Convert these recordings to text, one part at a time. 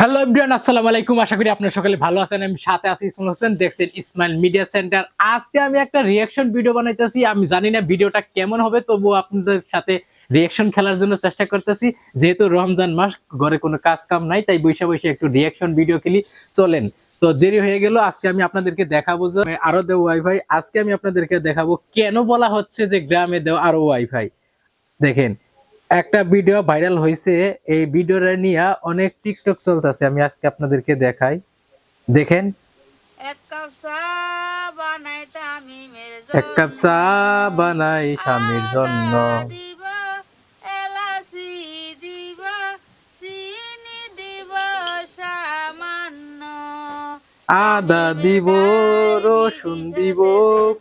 Hello everyone, আসসালামু আলাইকুম। আশা করি আপনারা সকলে ভালো আছেন। আমি সাথে আছি ইসমাইল হোসেন, দেখছেন ইসমাইল মিডিয়া সেন্টার। আজকে আমি একটা রিঅ্যাকশন ভিডিও বানাইতেছি। আমি জানি না ভিডিওটা কেমন হবে, তবুও আপনাদের সাথে রিঅ্যাকশন খেলার জন্য চেষ্টা করতেছি। যেহেতু রমজান মাস, ঘরে কোনো কাজ কাম নাই, তাই বসে বসে একটু রিঅ্যাকশন ভিডিও খেলি। চলেন, তো দেরি হয়ে গেল। আজকে আমি আপনাদেরকে দেখাবো যে আরো দেও ওয়াইফাই। আজকে আমি আপনাদেরকে দেখাবো কেন বলা হচ্ছে যে গ্রামে দেও আরো ওয়াইফাই। দেখেন, একটা ভিডিও ভাইরাল হয়েছে, এই ভিডিওটা নিয়ে অনেক টিকটক চলতেছে। আমি আজকে আপনাদেরকে দেখাই, দেখেন। এক কাপ চা বানাইতে আমি এক কাপ চা বানাই স্বামীর জন্য, দিব এলাচি দিব চিনি দিব সামান্য আদা দিব, রসুন দিব,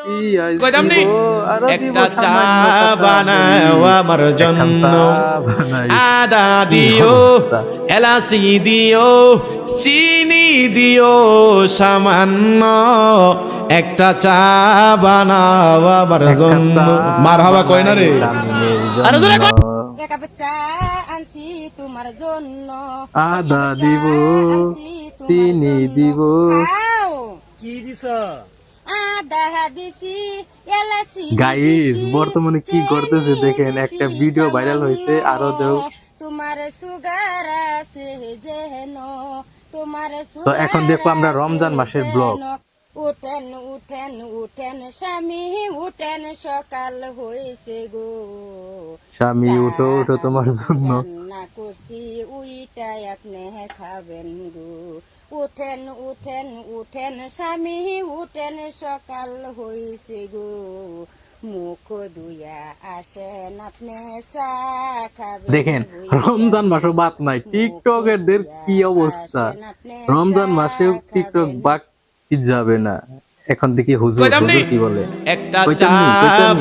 পিঁয়াজ দিব, আরো দিব চা সামান্য বানাও আমার জন্য, আদা দিও, এলাচি দিও, চিনি দিও সামান্য, একটা চা বানাও আমার জন্য। মারহাবা কই না রে, আরে জোরে কই। এক কাপ চা আনছি তোমার জন্য, আদা দিব, চিনি দিব। কি দিছ? আদা দিছি, এলাচি গাইস, বর্তমানে কি করতেছে দেখেন। একটা ভিডিও ভাইরাল হয়েছে, আরো দেও। তোমার সুগার আছে যেন, তোমার তো এখন দেখবো আমরা রমজান মাসের ব্লগ। উঠেন উঠেন উঠেন স্বামী উঠেন, সকাল হয়েছে গো, স্বামী উঠো উঠো তোমার জন্য রান্না করছি উইটাই আপনি খাবেন গো। উঠেন উঠেন উঠেন স্বামী উঠেন, সকাল হয়েছে গো, মুখ ধুইয়া আসেন আপনি চা খাবেন। দেখেন, রমজান মাসও বাদ নাই, টিকটকেরদের কি অবস্থা। রমজান মাসে টিকটক বাদ কি যাবে না। এখন দেখি হুজুর কি বলে। একটা চা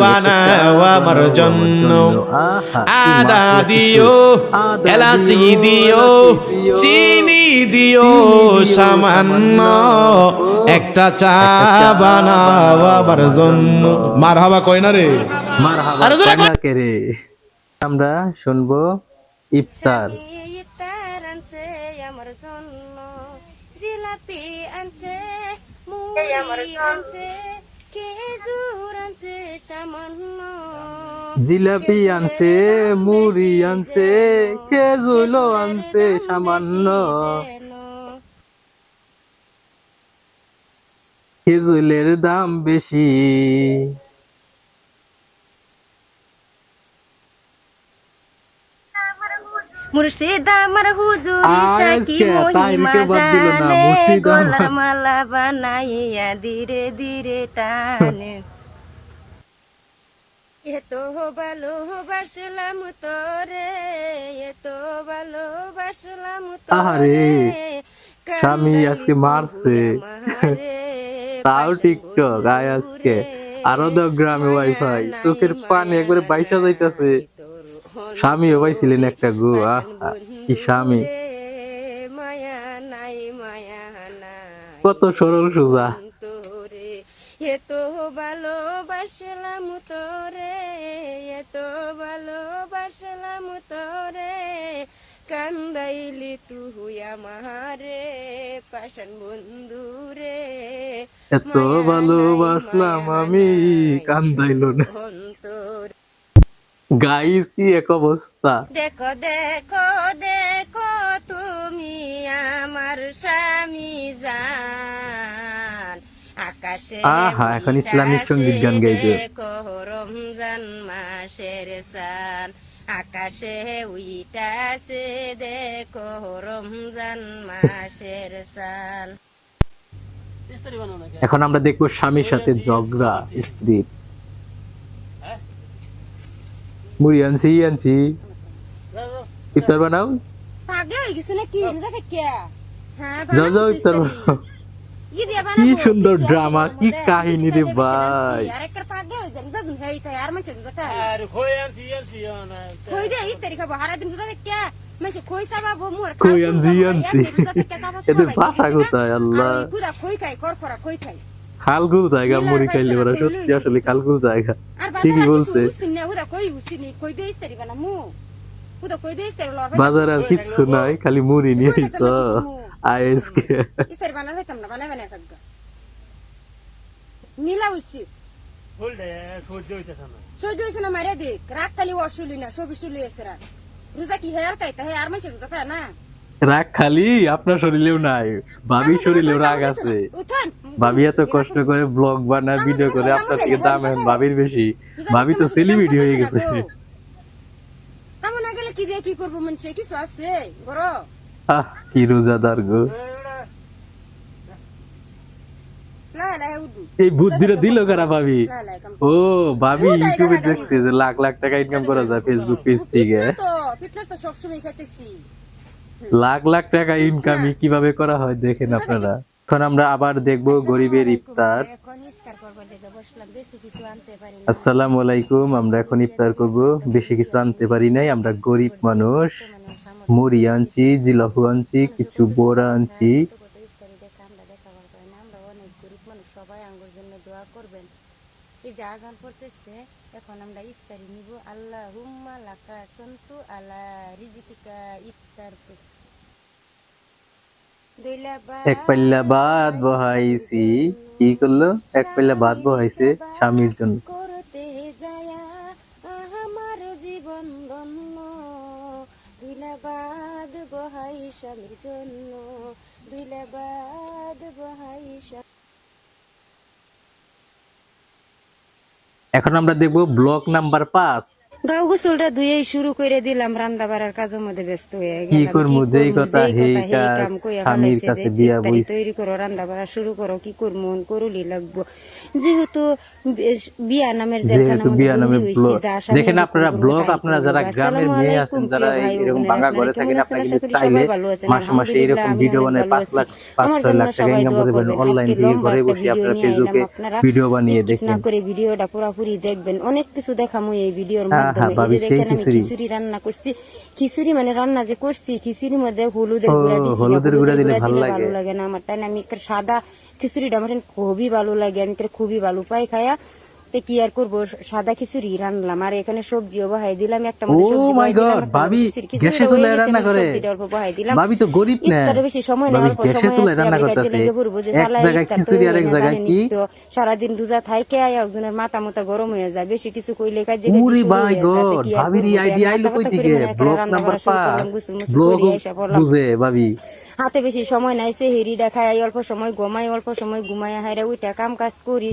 বানাও আমার জন্য, আদা দিও, এলাচি দিও, চিনি দিও সামান্য, একটা চা বানাও আমার জন্য। মারহাবা কই না রে, মারহাবা কে রে। আমরা শুনবো ইফতার। ইফতার আনছে আমার জন্য, জিলাপি আনছে, মুড়ি আনছে, খেজুর আনছে সামান্য, জিলাপি আনছে, মুড়ি আনছে, খেজুর আনছে সামান্য। খেজুরের দাম বেশি। মুর্শিদ আমার হুজুর আজকে তাইরিকে বাদ দিল না। মুর্শিদ আমার মালা বানাইয়া ধীরে ধীরে টানে, এত ভালোবাসলাম তোরে, এত ভালোবাসলাম আহারে, তোরে, স্বামী আজকে মারছে। তাও টিকটক আয় আজকে। আরো দাও গ্রামে ওয়াইফাই। চোখের পানি একবারে বাইসা যাইতাছে। স্বামীও পাইছিলেন একটা গো। আহা, কি স্বামী, মায়া নাই মায়া নাই কত সরল সোজা। তোরে, এত ভালোবাসলাম তোরে, এত ভালোবাসলাম তোরে, কান্দাইলি তুই আমারে পাশান বন্ধু রে, এত ভালোবাসলাম আমি, কান্দাইল না। অন্তর গাইস, কি এক অবস্থা। দেখো দেখো দেখো তুমি আমার স্বামী জান, আকাশে আহা, এখন ইসলামিক সঙ্গীত গান গাইবে। দেখো রমজান মাসের চান, আকাশে উইটাছে দেখো রমজান মাসের চান। এখন আমরা দেখবো স্বামীর সাথে ঝগড়া স্ত্রীর। মুড়ি আনছি আনছি, ইফতার বানাও। পাগল হয়ে গেছে নাকি রোজা থেকে? হ্যাঁ, যাও যাও, ইফতার বানাও। কি সুন্দর ড্রামা, কি কাহিনী রে ভাই। আরেকটা পাগল হয়ে যায় রোজা দিন হেই তাই আর মাছ রোজাটা আরে কই আনছি না কই দে ইস্তারি খাবো হারা দিন রোজা থেকে মাছ কই সাবাবো মোর কই আনছি এদের ভাষা কোথায় আল্লাহ। পুরা কই খাই করফরা কই খাই খালগুল জায়গা মুড়ি খাইলে ওরা সত্যি আসলে খালগুল জায়গা। ঠিকই বলছে। পুতো কই দে ইস্তারি লর বাজার আর কিচ্ছু নাই, খালি মুড়ি নিয়ে আইছ আইএসকে। ইস্তারি বানার হইতাম না, বানাই বানাই খাদ্য নীলা হইছি সহ্য হইছে না, মারিয়া দেখ রাত খালি অশুলি না, সবই শুলি আছে রাত। রোজা কি হেয়ার খাইতে হে আর মানুষের রোজা খায় না। রাগ খালি আপনার শরীরেও নাই, ভাবির শরীরেও রাগ আছে। উঠোন ভাবি এত কষ্ট করে ব্লগ বানায়, ভিডিও করে, আপনার থেকে দাম এখন ভাবির বেশি। ভাবি তো সেলিব্রিটি হয়ে গেছে। কামো না গেলে কি দিয়ে কি করবো মনছে, কিছু আছে বড় কি রোজাদার গো। লা লা উঠু এই বুদ্ধিটা দিল কারা ভাবি? লা লা কাম ও ভাবি ইউটিউবে দেখছে যে লাখ লাখ টাকা ইনকাম করা যায় ফেসবুক পেজ থেকে। ফিটনেস তো সব সময় খাইতেছি। লাখ লাখ টাকা ইনকাম কিভাবে করা হয় দেখেন আপনারা। এখন আমরা আবার দেখব গরিবের ইফতার। এখন ইফতার করব দেখে বসলাম, বেশি কিছু আনতে পারি না। আসসালামু আলাইকুম। আমরা এখন ইফতার করব, বেশি কিছু আনতে পারি নাই, আমরা গরিব মানুষ। মুড়ি আনছি, জিলাপি আনছি, কিছু বোরা আনছি। ইফতারি দেখে আমরা দেখাবার পাই না, আমরা অনেক গরিব মানুষ, সবাই আঙ্গুর জন্য দোয়া করবেন। এই যে আজান পড়তেছে, এখন আমরা ইফতারি নিব। আল্লাহুম্মা লাকা সন্তু আলা রিজিকিকা ইফতার। এক পাল্লা ভাত বহাইছি। কি করলো? এক পাল্লা ভাত বহাইছে স্বামীর জন্য। করতে যায়া আমার জীবন ধন্য, দুইলা বাদ বহাই স্বামীর জন্য, দুইলা বাদ বহাই। এখন আমরা দেখব ব্লক নাম্বার 5। গাও গোসলটা ধুয়েই শুরু করে দিলাম, রান্না বাড়ার কাজের মধ্যে ব্যস্ত হয়ে গেলাম। কি করবো, যেই কথা হেই কাজ, স্বামীর কাছে বিয়া বইছে। তৈরি করো, রান্না বাড়া শুরু করো, কি করবো করুলি লাগবো। যেহেতু বিয়া নামের দেখেন আপনারা ব্লগ, আপনারা যারা গ্রামের মেয়ে আছেন, যারা এরকম ভাঙা ঘরে থাকেন, আপনারা কিন্তু চাইলে মাসে মাসে এরকম ভিডিও বানায় 5 লাখ 5-6 লাখ টাকা ইনকাম করতে পারেন অনলাইন থেকে, ঘরে বসে আপনারা ফেসবুকে ভিডিও বানিয়ে দেখেন। না করে ভিডিওটা পুরোপুরি দেখবেন, অনেক কিছু দেখামু এই ভিডিওর মাধ্যমে। ভাবি সেই খিচুড়ি রান্না করছি, খিচুড়ি মানে রান্না যে করছি, খিচুড়ির মধ্যে হলুদের গুঁড়া দিলে ভালো লাগে না আমার, তাই না? আমি সাদা খিচুড়িটা আমার খুবই ভালো লাগে, আমি খুবই ভালো পাই খায়া। তো কি আর করবো, সাদা খিচুড়ি রান্নালাম, আর এখানে সবজিও বহাই দিলাম একটা। ভাবি গ্যাসে চুলায় রান্না করে? ভাবি তো গরিব না, বেশি সময় না, গ্যাসে চুলায় রান্না করতেছে। এক জায়গায় খিচুড়ি আর এক জায়গায় কি, সারাদিন রোজা থাকে, একজনের মাথা মোটা গরম হয়ে যায়, বেশি কিছু কইলে কাজে। ভাবির আইডিয়া আইলো কই থেকে? ব্লক নাম্বার 5 ব্লগ বুঝে ভাবি। হাতে বেশি সময় নাই, সেহেরি দেখায়, অল্প সময় ঘুমাই, অল্প সময় ঘুমাই, হাইরা উইটা কাম কাজ করি,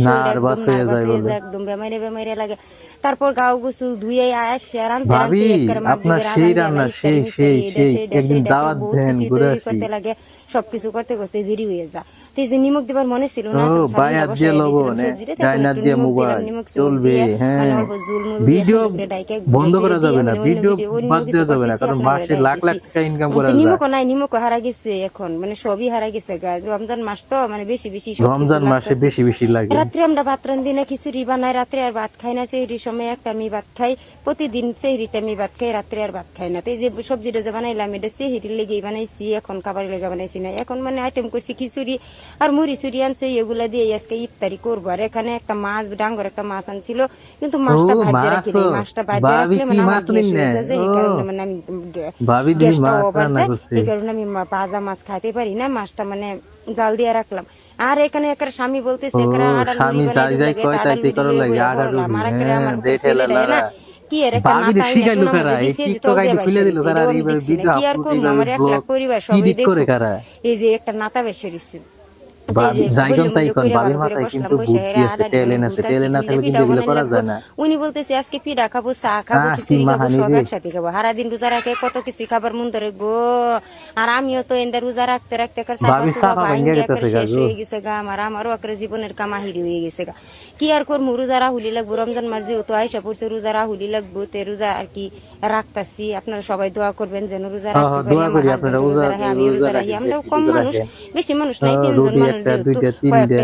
একদম বেমাইরে লাগে। তারপর গাও গোসল ধুয়ে আসে ভাবি আপনার সেই রান্না সেই একদিন দাওয়াত দেন, করতে লাগে, সবকিছু করতে করতে দেরি হয়ে যায়। যে নিমক দিবার মনে ছিল না, বায়াত দিয়ে লবণ ডাইনার দিয়ে মোবাইল চলবে। হ্যাঁ, ভিডিও বন্ধ করা যাবে না, ভিডিও বাদ দেওয়া যাবে না, কারণ মাসে লাখ লাখ টাকা ইনকাম করা যায়। নিমক নাই, নিমক হারা গেছে এখন, মানে সবই হারা গেছে। রমজান মাস তো মানে বেশি বেশি, রমজান মাসে বেশি বেশি লাগে। রাত্রে আমরা ভাত রান্ধি না, খিচুড়ি বানাই, রাত্রে আর ভাত খাই না। সেহরির সময় একটা আমি ভাত খাই, প্রতিদিন সেহরিটা আমি ভাত খাই, রাত্রে আর ভাত খাই না। তো এই যে সবজিটা যে বানাইলাম, এটা সেহরির লেগেই বানাইছি, এখন খাবার লেগে বানাইছি না। এখন মানে আইটেম করছি খিচুড়ি আর মুড়ি চুড়ি আনছে, এগুলা দিয়ে আজকে ইফতারি করবো। আর এখানে একটা মাছ, ডাঙ্গর একটা মাছ আনছিল, কিন্তু মাছটা ভাজে রাখি, মাছটা ভাজে রাখলে মানে এই কারণে আমি ভাজা মাছ খাইতে পারি না, মাছটা মানে জাল দিয়ে রাখলাম। আর এখানে একটা স্বামী বলতেছে এই যে একটা নাতা বেশি দিচ্ছে। উনি বলতেছে আজকে পিঠা খাবো, চা খাবো, খিচুড়ি খাবো, সব একসাথে খাবো। সারা দিন রোজা রাখে, কত কিছু খাবার মন ধরে গো। আর আমিও তো এন্ডা রোজা রাখতে রাখতে শেষ হয়ে গেছে গা আমার, আমারও একটা জীবনের কামাহিরি হয়ে গেছে গা। কি আর করবো, রোজা রাহুলি লাগবো, রমজান মাস যেহেতু আইসা পড়ছে, রোজা রাহুলি লাগবো, তে রোজা আর কি রাখতাছি। আপনারা সবাই দোয়া করবেন যেন রোজা রাখতে পারি, আমি রোজা রাখি। আমরা কম মানুষ, বেশি মানুষ নাই, 3 জন মানুষ,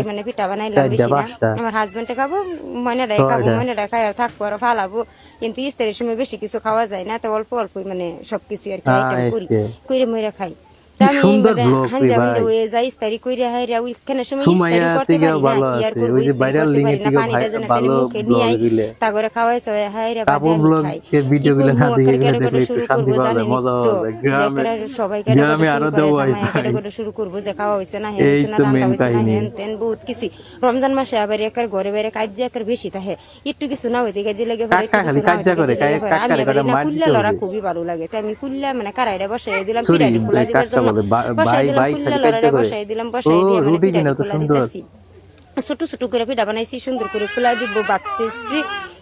মানে পিঠা বানাইলাম বেশি না। আমার হাজবেন্ডে খাবো, ময়নাটাই খাবো, ময়নাটা খাই থাকবো আর ফালাবো। কিন্তু ইফতারের সময় বেশি কিছু খাওয়া যায় না, তো অল্প অল্প মানে সবকিছু আর কি আইটেম করি, কইরে মইরা খাই। কি সুন্দর ব্লগ রে ভাই। ওই যাই ইস্তারি কইরা হাইরা ওইখানে সময় সুমাইয়া ইস্তারি করতে থেকেও পারি ভালো না, আছে, ওই যে ভাইরাল লিঙ্ক এর থেকেও ভালো ব্লগ দিলে। তারপরে খাওয়াইছে হাইরা কাপড় ব্লগের ভিডিও গুলো না দিয়ে গেলে দেখলে একটু শান্তি পাওয়া যায়, মজা পাওয়া যায়। গ্রামে আরো দেবো ভাই শুরু করবো যে খাওয়া হয়েছে না, এই তো মেন কাহিনী। হেন বহুত কিছু। রমজান মাসে আবার একার ঘরে বাইরে কাজ একার বেশি থাকে, একটু কিছু না হইতে গেছে লেগে কাকা খালি কাজ করে কাকারে করে মার দিতে লড়া হবে। খুবই ভালো লাগে, তাই আমি কুল্লা মানে কারাইরা বসাই দিলাম, সরি পিঠাটি খোলা দিবার কাকা জন্য বলে ভাই ভাই খালি কাজ করে। বসাই দিলাম, ও বসাই দিয়ে মানে রুটি কিনা পিঠাটি তো খোলা সুন্দর। দিতেছি। ছোট ছোট করে পিঠা বানাইছি, সুন্দর করে খোলা দিব ভাবতেছি,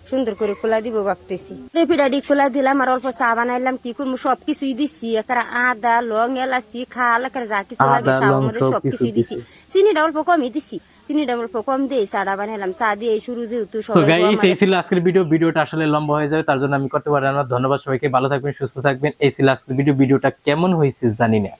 সুন্দর করে খোলা দিব ভাবতেছি। পিঠাটি খোলা দিলাম আর অল্প চা বানাইলাম, কি করবো সবকিছুই দিচ্ছি, একার আদা লং এলাচি খাল একার যা কিছু লাগে সবকিছু দিছি। চিনিটা অল্প কমই দিছি, চিনিটা অল্প কম দিয়ে চাটা বানাইলাম, চা দিয়ে শুরু যেহেতু তো গাইস এই ছিল আজকের ভিডিওটা আসলে লম্বা হয়ে যাবে, তার জন্য আমি করতে পারলাম না। ধন্যবাদ সবাইকে, ভালো থাকবেন সুস্থ থাকবেন। এই ছিল আজকের ভিডিওটা কেমন হয়েছে জানি না।